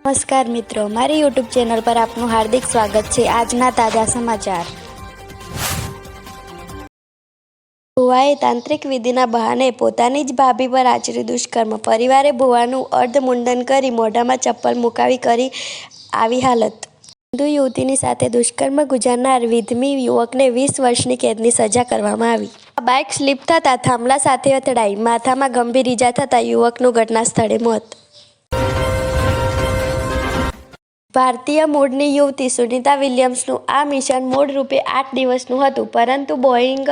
નમસ્કાર મિત્રો, મારી યુટ્યુબ ચેનલ પર આપનું હાર્દિક સ્વાગત છે। આજના તાજા સમાચાર। ભુવાએ તાંત્રિક વિધિના બહાને પોતાની જ ભાભી પર આચર્યું દુષ્કર્મ। પરિવારે ભુવાનું અર્ધમુંડન કરી મોઢામાં ચપ્પલ મુકાવી કરી આવી હાલત। હિન્દુ યુવતીની સાથે દુષ્કર્મ ગુજારનાર વિધમી યુવકને 20 વર્ષની કેદની સજા કરવામાં આવી। બાઇક સ્લીપ થતાં થાંભલા સાથે અથડાઈ, માથામાં ગંભીર ઈજા થતાં યુવકનું ઘટના સ્થળે મોત। ભારતીય મૂળની યુવતી સુનિતા વિલિયમ્સનું આ મિશન મૂળ રૂપે 8 દિવસનું હતું, પરંતુ બોઇંગ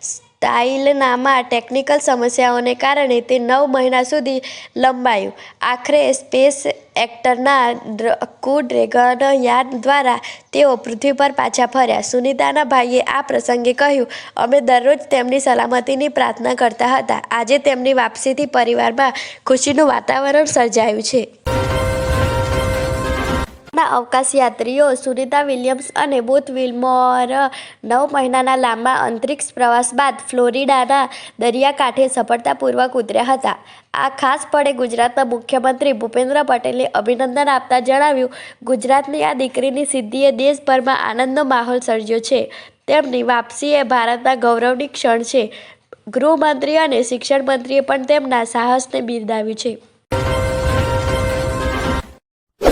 સ્ટાઇલનામાં ટેકનિકલ સમસ્યાઓને કારણે તે 9 મહિના સુધી લંબાયું। આખરે સ્પેસ એક્ટરના ક્રૂ ડ્રેગન યાન દ્વારા તેઓ પૃથ્વી પર પાછા ફર્યા। સુનિતાના ભાઈએ આ પ્રસંગે કહ્યું, "અમે દરરોજ તેમની સલામતીની પ્રાર્થના કરતા હતા। આજે તેમની વાપસીથી પરિવારમાં ખુશીનું વાતાવરણ સર્જાયું છે।" અવકાશયાત્રીઓ સુનિતા વિલિયમ્સ અને બુથ વિલમોર 9 મહિનાના લાંબા અંતરિક્ષ પ્રવાસ બાદ ફ્લોરિડાના દરિયાકાંઠે સફળતાપૂર્વક ઉતર્યા હતા। આ ખાસ પળે ગુજરાતના મુખ્યમંત્રી ભૂપેન્દ્ર પટેલે અભિનંદન આપતા જણાવ્યું, "ગુજરાતની આ દીકરીની સિદ્ધિએ દેશભરમાં આનંદનો માહોલ સર્જ્યો છે। તેમની વાપસી એ ભારતના ગૌરવની ક્ષણ છે।" ગૃહમંત્રી અને શિક્ષણ મંત્રીએ પણ તેમના સાહસને બિરદાવ્યું છે।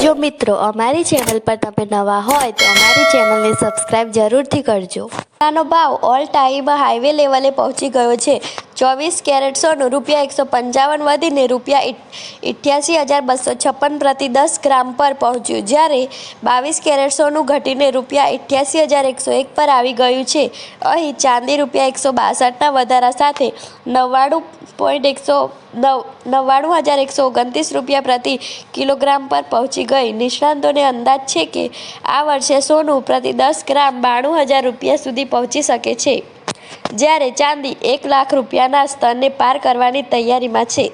જો મિત્રો, અમારી ચેનલ પર તમે નવા હોય તો અમારી ચેનલને સબસ્ક્રાઇબ જરૂરથી કરજો। સોનાનો ભાવ ઓલ ટાઈમ હાઈ લેવલે પહોંચી ગયો છે। 24 કેરેટ સોનું ₹155 વધીને ₹88,256 પ્રતિ 10 ગ્રામ પર પહોંચ્યું, જ્યારે 22 કેરેટ સોનું ઘટીને ₹88,101 પર આવી ગયું છે। અહીં ચાંદી ₹162ના વધારા સાથે ₹99,129 પ્રતિ કિલોગ્રામ પર પહોંચી ગઈ। નિષ્ણાતોને અંદાજ છે કે આ વર્ષે સોનું પ્રતિ 10 ગ્રામ ₹92,000 સુધી પહોંચી શકે છે, જ્યારે ચાંદી ₹1 લાખના સ્તરને પાર કરવાની તૈયારીમાં છે।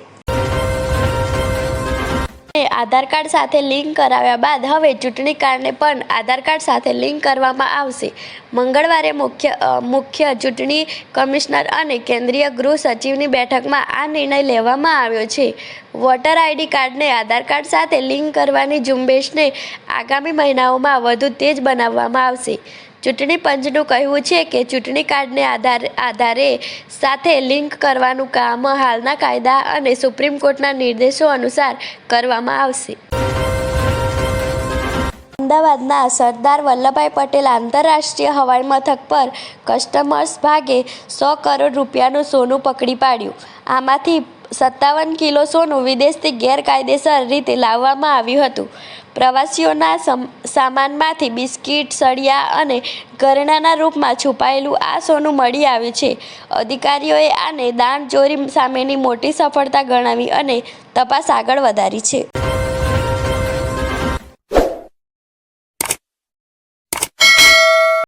આધાર કાર્ડ સાથે લિંક કરાવ્યા બાદ હવે ચૂંટણી કાર્ડને પણ આધાર કાર્ડ સાથે લિંક કરવામાં આવશે। મંગળવારે મુખ્ય ચૂંટણી કમિશનર અને કેન્દ્રીય ગૃહ સચિવની બેઠકમાં આ નિર્ણય લેવામાં આવ્યો છે। વોટર આઈડી કાર્ડને આધાર કાર્ડ સાથે લિંક કરવાની ઝુંબેશને આગામી મહિનાઓમાં વધુ તેજ બનાવવામાં આવશે। ચૂંટણી પંચનું કહેવું છે કે ચૂંટણી કાર્ડને આધાર સાથે લિંક કરવાનું કામ હાલના કાયદા અને સુપ્રીમ કોર્ટના નિર્દેશો અનુસાર કરવામાં આવશે। અમદાવાદના સરદાર વલ્લભભાઈ પટેલ આંતરરાષ્ટ્રીય હવાઈ મથક પર કસ્ટમ્સ ભાગે ₹100 કરોડનું સોનું પકડી પાડ્યું। આમાંથી 57 કિલો સોનું વિદેશથી ગેરકાયદેસર રીતે લાવવામાં આવ્યું હતું। પ્રવાસીઓના સામાનમાંથી બિસ્કિટ, સળિયા અને ઘરેણાંના રૂપમાં છુપાયેલું આ સોનું મળી આવ્યું છે। અધિકારીઓએ આને દાણચોરી સામેની મોટી સફળતા ગણાવી અને તપાસ આગળ વધારી છે।